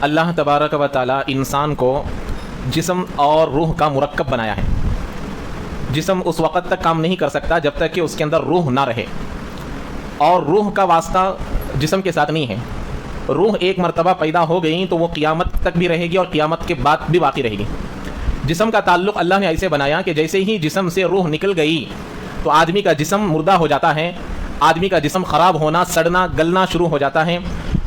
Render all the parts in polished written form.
اللہ تبارک و تعالی انسان کو جسم اور روح کا مرکب بنایا ہے. جسم اس وقت تک کام نہیں کر سکتا جب تک کہ اس کے اندر روح نہ رہے, اور روح کا واسطہ جسم کے ساتھ نہیں ہے. روح ایک مرتبہ پیدا ہو گئی تو وہ قیامت تک بھی رہے گی اور قیامت کے بعد بھی باقی رہے گی. جسم کا تعلق اللہ نے ایسے بنایا کہ جیسے ہی جسم سے روح نکل گئی تو آدمی کا جسم مردہ ہو جاتا ہے, آدمی کا جسم خراب ہونا, سڑنا, گلنا شروع ہو جاتا ہے,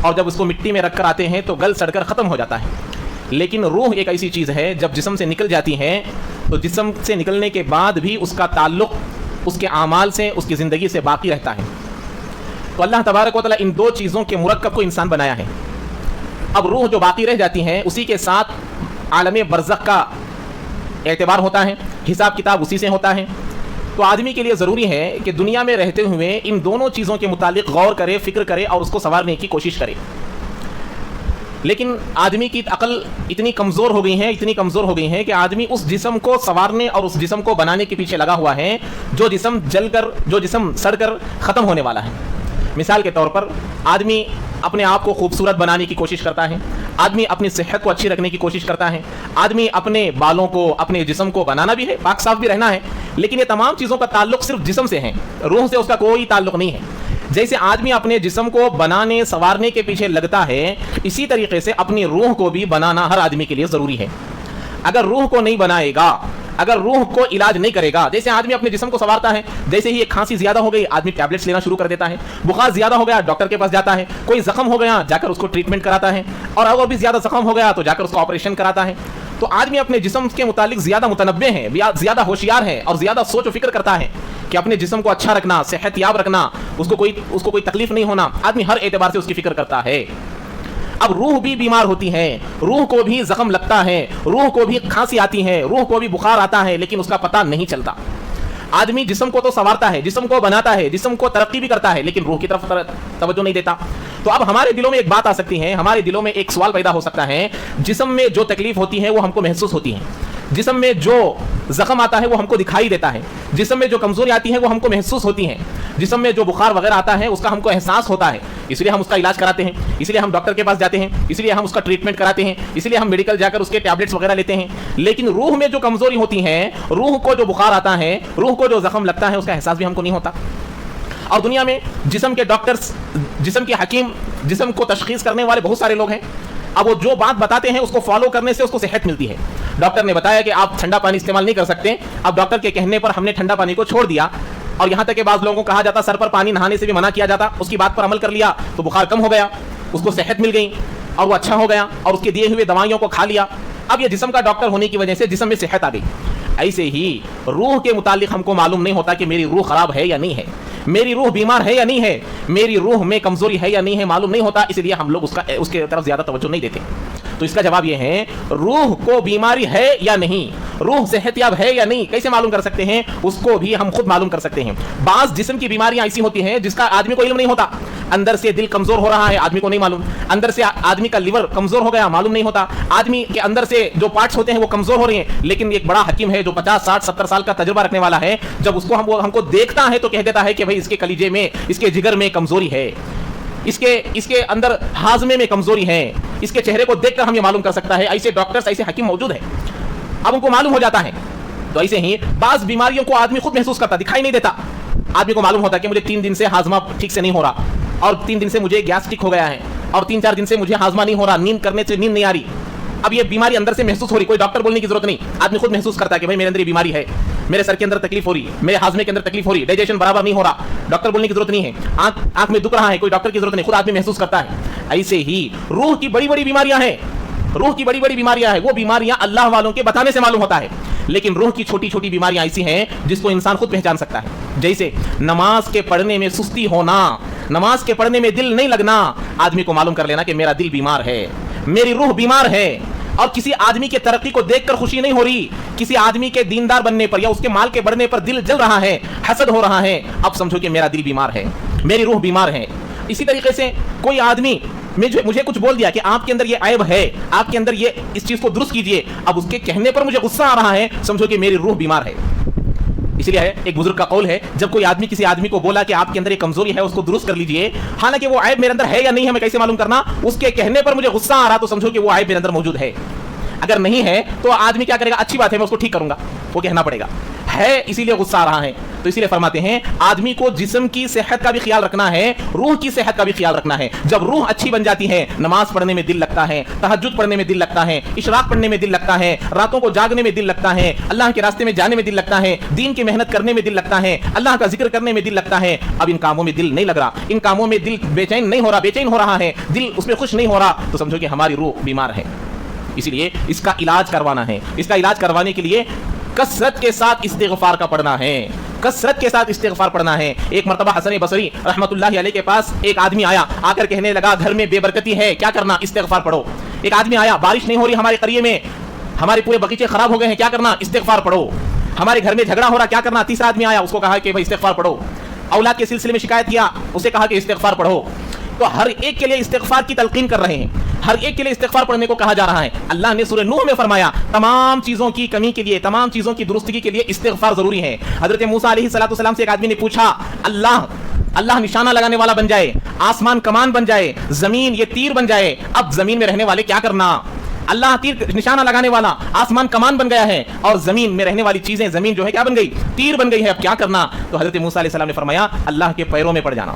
اور جب اس کو مٹی میں رکھ کر آتے ہیں تو گل سڑ کر ختم ہو جاتا ہے. لیکن روح ایک ایسی چیز ہے جب جسم سے نکل جاتی ہے تو جسم سے نکلنے کے بعد بھی اس کا تعلق اس کے اعمال سے, اس کی زندگی سے باقی رہتا ہے. تو اللہ تبارک و تعالیٰ ان دو چیزوں کے مرکب کو انسان بنایا ہے. اب روح جو باقی رہ جاتی ہیں اسی کے ساتھ عالم برزخ کا اعتبار ہوتا ہے, حساب کتاب اسی سے ہوتا ہے. تو آدمی کے لیے ضروری ہے کہ دنیا میں رہتے ہوئے ان دونوں چیزوں کے متعلق غور کرے, فکر کرے اور اس کو سنوارنے کی کوشش کرے. لیکن آدمی کی عقل اتنی کمزور ہو گئی ہے کہ آدمی اس جسم کو سنوارنے اور اس جسم کو بنانے کے پیچھے لگا ہوا ہے جو جسم سڑ کر ختم ہونے والا ہے. مثال کے طور پر آدمی اپنے آپ کو خوبصورت بنانے کی کوشش کرتا ہے, آدمی اپنی صحت کو اچھی رکھنے کی کوشش کرتا ہے, آدمی اپنے بالوں کو, اپنے جسم کو بنانا بھی ہے, پاک صاف بھی رہنا ہے, لیکن یہ تمام چیزوں کا تعلق صرف جسم سے ہے, روح سے اس کا کوئی تعلق نہیں ہے. جیسے آدمی اپنے جسم کو بنانے سنوارنے کے پیچھے لگتا ہے, اسی طریقے سے اپنی روح کو بھی بنانا ہر آدمی کے لیے ضروری ہے. اگر روح کو نہیں بنائے گا, اگر روح کو علاج نہیں کرے گا, جیسے آدمی اپنے جسم کو سنوارتا ہے, جیسے ہی ایک کھانسی زیادہ ہو گئی آدمی ٹیبلٹس لینا شروع کر دیتا ہے, بخار زیادہ ہو گیا ڈاکٹر کے پاس جاتا ہے, کوئی زخم ہو گیا جا کر اس کو ٹریٹمنٹ کراتا ہے, اور اگر بھی زیادہ زخم ہو گیا تو جا کر اس کو آپریشن کراتا ہے. تو آدمی اپنے جسم کے متعلق زیادہ متنبع ہے, زیادہ ہوشیار ہے اور زیادہ سوچ و فکر کرتا ہے کہ اپنے جسم کو اچھا رکھنا, صحت یاب رکھنا, اس کو کوئی تکلیف نہیں ہونا. آدمی ہر اعتبار سے اس کی فکر کرتا ہے. اب روح بھی بیمار ہوتی ہے, روح کو بھی زخم لگتا ہے, روح کو بھی کھانسی آتی ہے, روح کو بھی بخار آتا ہے, لیکن اس کا پتہ نہیں چلتا. آدمی جسم کو تو سنوارتا ہے, جسم کو بناتا ہے, جسم کو ترقی بھی کرتا ہے, لیکن روح کی طرف توجہ نہیں دیتا. تو اب ہمارے دلوں میں ایک بات آ سکتی ہے, ہمارے دلوں میں ایک سوال پیدا ہو سکتا ہے, جسم میں جو تکلیف ہوتی ہے وہ ہم کو محسوس ہوتی ہے, جسم میں جو زخم آتا ہے وہ ہم کو دکھائی دیتا ہے, جسم میں جو کمزوری آتی ہے وہ ہم کو محسوس ہوتی ہے, جسم میں جو بخار وغیرہ آتا ہے اس کا ہم کو احساس ہوتا ہے, اس لیے ہم اس کا علاج کراتے ہیں, اس لیے ہم ڈاکٹر کے پاس جاتے ہیں, اس لیے ہم اس کا ٹریٹمنٹ کراتے ہیں, اس لیے ہم میڈیکل جا کر اس کے ٹیبلٹس وغیرہ لیتے ہیں. لیکن روح میں جو کمزوری ہوتی ہے, روح کو جو بخار آتا ہے, روح کو جو زخم لگتا ہے, اس کا احساس بھی ہم کو نہیں ہوتا. اور دنیا میں جسم کے ڈاکٹرز, جسم کے حکیم, جسم کو تشخیص کرنے والے بہت سارے لوگ ہیں. اب وہ جو بات بتاتے ہیں اس کو فالو کرنے سے اس کو صحت ملتی ہے. ڈاکٹر نے بتایا کہ آپ ٹھنڈا پانی استعمال نہیں کر سکتے, اب ڈاکٹر کے کہنے پر ہم نے ٹھنڈا پانی کو چھوڑ دیا, اور یہاں تک کہ بعض لوگوں کو کہا جاتا سر پر پانی نہانے سے بھی منع کیا جاتا, اس کی بات پر عمل کر لیا تو بخار کم ہو گیا, اس کو صحت مل گئی اور وہ اچھا ہو گیا, اور اس کے دیے ہوئے دوائیوں کو کھا لیا. اب یہ جسم کا ڈاکٹر ہونے کی وجہ سے جسم میں صحت آ گئی. ایسے ہی روح کے متعلق ہم کو معلوم نہیں ہوتا کہ میری روح خراب ہے یا نہیں ہے, میری روح بیمار ہے یا نہیں ہے, میری روح میں کمزوری ہے یا نہیں ہے, معلوم نہیں ہوتا. اس لیے ہم لوگ اس کے طرف زیادہ توجہ نہیں دیتے. تو اس کا جواب یہ ہے, روح کو بیماری ہے یا نہیں, روح صحت یاب ہے یا نہیں, کیسے معلوم کر سکتے ہیں؟ اس کو بھی ہم خود معلوم کر سکتے ہیں. بعض جسم کی بیماریاں ایسی ہوتی ہیں جس کا آدمی کو علم نہیں ہوتا. اندر سے دل کمزور ہو رہا ہے, آدمی کو نہیں معلوم. اندر سے آدمی کا لیور کمزور ہو گیا, معلوم نہیں ہوتا. آدمی کے اندر سے جو پارٹس ہوتے ہیں وہ کمزور ہو رہے ہیں, لیکن ایک بڑا حکیم ہے جو 50 60 70 سال کا تجربہ رکھنے والا ہے, جب اس کو ہم کو دیکھتا ہے تو کہہ دیتا ہے کہ بھائی اس کے کلیجے میں, اس کے جگر میں کمزوری ہے, اس کے اندر ہاضمے میں کمزوری ہے. اس کے چہرے کو دیکھ کر ہم یہ معلوم کر سکتا ہے. ایسے ڈاکٹرز, ایسے حکیم موجود ہیں, اب ان کو معلوم ہو جاتا ہے. تو ایسے ہی بعض بیماریوں کو آدمی خود محسوس کرتا, دکھائی نہیں دیتا. آدمی کو معلوم ہوتا ہے کہ مجھے 3 دن سے ہاضمہ ٹھیک سے نہیں ہو رہا, اور 3 دن سے مجھے گیسٹرک ہو گیا ہے, اور 3 4 دن سے مجھے ہاضمہ نہیں ہو رہا, نیند کرنے سے نیند نہیں آ رہی. اب یہ بیماری اندر سے محسوس ہو رہی, کوئی ڈاکٹر بولنے کی ضرورت نہیں, آدمی خود محسوس کرتا ہے کہ بھائی میرے اندر یہ بیماری ہے, میرے سر کے اندر تکلیف ہو رہی, میرے ہاضمے کے اندر تکلیف ہو رہی, ڈائجیشن برابر نہیں ہو رہا, ڈاکٹر بولنے کی ضرورت نہیں ہے. آنکھ میں دکھ رہا ہے, کوئی ڈاکٹر کی ضرورت نہیں, خود آدمی محسوس کرتا ہے. ایسے ہی روح کی بڑی بڑی بیماریاں ہیں, روح کی بڑی بڑی بیماریاں ہیں, وہ بیماریاں اللہ والوں کے بتانے سے معلوم ہوتا ہے. لیکن روح کی چھوٹی چھوٹی بیماریاں ایسی ہیں جس کو انسان خود پہچان سکتا ہے. جیسے نماز کے پڑھنے میں سستی ہونا, نماز کے پڑھنے میں دل نہیں لگنا, آدمی کو معلوم کر لینا کہ میرا دل بیمار ہے, میری روح بیمار ہے. اور کسی آدمی کے ترقی کو دیکھ کر خوشی نہیں ہو رہی, کسی آدمی کے دیندار بننے پر یا اس کے مال کے بڑھنے پر دل جل رہا ہے, حسد ہو رہا ہے, اب سمجھو کہ میرا دل بیمار ہے, میری روح بیمار ہے. اسی طریقے سے کوئی آدمی مجھے کچھ بول دیا کہ آپ کے اندر یہ عیب ہے, آپ کے اندر یہ اس چیز کو درست کیجئے, اب اس کے کہنے پر مجھے غصہ آ رہا ہے, سمجھو کہ میری روح بیمار ہے. اسی لیے ایک بزرگ کا قول ہے، جب کوئی آدمی کسی آدمی کو بولا کہ آپ کے اندر ایک کمزوری ہے، اس کو درست کر لیجئے، حالانکہ وہ عیب میرے اندر ہے یا نہیں ہے میں کیسے معلوم کرنا، اس کے کہنے پر مجھے غصہ آ رہا تو سمجھو کہ وہ عیب میرے اندر موجود ہے. اگر نہیں ہے تو آدمی کیا کرے گا، اچھی بات ہے میں اس کو ٹھیک کروں گا، وہ کہنا پڑے گا. ہے اسی لیے غصہ آ رہا ہے. تو اسی لیے فرماتے ہیں آدمی کو جسم کی صحت کا بھی خیال رکھنا ہے، روح کی صحت کا بھی خیال رکھنا ہے. جب روح اچھی بن جاتی ہے، نماز پڑھنے میں دل لگتا ہے، تہجد پڑھنے میں دل لگتا ہے، اشراق پڑھنے میں دل لگتا ہے، راتوں کو جاگنے میں دل لگتا ہے، اللہ کے راستے میں جانے میں دل لگتا ہے، دین کی محنت کرنے میں دل لگتا ہے، اللہ کا ذکر کرنے میں دل لگتا ہے. اب ان کاموں میں دل نہیں لگ رہا، ان کاموں میں دل بے چین نہیں ہو رہا، بے چین ہو رہا ہے، دل اس میں خوش نہیں ہو رہا، تو سمجھو کہ ہماری روح بیمار ہے. اسی لیے اس کا علاج کروانا ہے. اس کا علاج کروانے کے لیے کثرت کے ساتھ استغفار کا پڑھنا ہے، کثرت کے ساتھ استغفار پڑھنا ہے. ایک مرتبہ حسن بصری رحمت اللہ علیہ کے پاس ایک آدمی آیا، آ کر کہنے لگا گھر میں بے برکتی ہے، کیا کرنا، استغفار پڑھو. ایک آدمی آیا، بارش نہیں ہو رہی ہمارے قریے میں، ہمارے پورے باغیچے خراب ہو گئے ہیں، کیا کرنا، استغفار پڑھو. ہمارے گھر میں جھگڑا ہو رہا، کیا کرنا. تیسرا آدمی آیا، اس کو کہا کہ بھائی استغفار پڑھو. اولاد کے سلسلے میں شکایت کیا، اسے کہا کہ استغفار پڑھو. تو ہر ایک کے لیے استغفار کی تلقین کر رہے ہیں، ہر ایک کے لیے استغفار پڑھنے کو کہا جا رہا ہے. اللہ نے سورہ نوح میں فرمایا تمام چیزوں کی کمی کے لیے، تمام چیزوں کی درستگی کے لیے استغفار ضروری ہے. حضرت موسیٰ علیہ السلام سے ایک آدمی نے پوچھا، اللہ نشانہ لگانے والا بن جائے، آسمان کمان بن جائے، زمین یہ تیر بن جائے، اب زمین میں رہنے والے کیا کرنا. اللہ تیر نشانہ لگانے والا، آسمان کمان بن گیا ہے، اور زمین میں رہنے والی چیزیں، زمین جو ہے کیا بن گئی، تیر بن گئی ہے، اب کیا کرنا. تو حضرت موسیٰ علیہ السلام نے فرمایا اللہ کے پیروں میں پڑ جانا،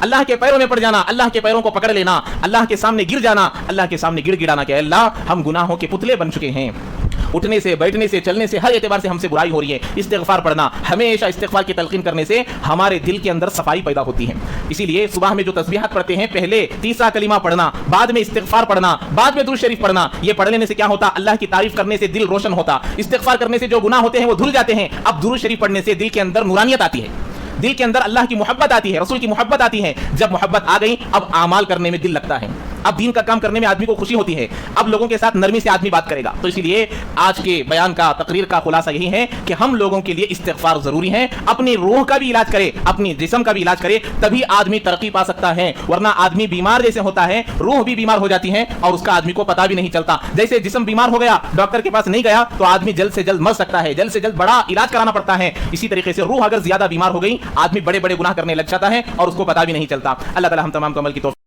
اللہ کے پیروں میں پڑ جانا، اللہ کے پیروں کو پکڑ لینا، اللہ کے سامنے گر جانا، اللہ کے سامنے گڑ گڑانا کہ اللہ ہم گناہوں کے پتلے بن چکے ہیں، اٹھنے سے، بیٹھنے سے، چلنے سے، ہر اعتبار سے ہم سے برائی ہو رہی ہے. استغفار پڑھنا، ہمیشہ استغفار کی تلقین کرنے سے ہمارے دل کے اندر صفائی پیدا ہوتی ہے. اسی لیے صبح میں جو تسبیحات پڑھتے ہیں، پہلے تیسرا کلمہ پڑھنا، بعد میں استغفار پڑھنا، بعد میں درود شریف پڑھنا. یہ پڑھ لینے سے کیا ہوتا، اللہ کی تعریف کرنے سے دل روشن ہوتا، استغفار کرنے سے جو گناہ ہوتے ہیں وہ دھل جاتے ہیں. اب درود شریف پڑھنے سے دل کے اندر نورانیت آتی ہے، دل کے اندر اللہ کی محبت آتی ہے، رسول کی محبت آتی ہے. جب محبت آ گئی اب اعمال کرنے میں دل لگتا ہے، اب دین کا کام کرنے میں آدمی کو خوشی ہوتی ہے، اب لوگوں کے ساتھ نرمی سے آدمی بات کرے گا. تو اسی لیے آج کے بیان کا، تقریر کا خلاصہ یہی ہے کہ ہم لوگوں کے لیے استغفار ضروری ہے. اپنی روح کا بھی علاج کرے، اپنی جسم کا بھی علاج کرے، تبھی آدمی ترقی پا سکتا ہے. ورنہ آدمی بیمار جیسے ہوتا ہے، روح بھی بیمار ہو جاتی ہے اور اس کا آدمی کو پتہ بھی نہیں چلتا. جیسے جسم بیمار ہو گیا، ڈاکٹر کے پاس نہیں گیا تو آدمی جلد سے جلد مر سکتا ہے، جلد سے جلد بڑا علاج کرانا پڑتا ہے. اسی طریقے سے روح اگر زیادہ بیمار ہو گئی، آدمی بڑے بڑے گناہ کرنے لگ جاتا ہے اور اس کو پتہ بھی نہیں چلتا. اللہ تعالی ہم تمام کو عمل کی توفیق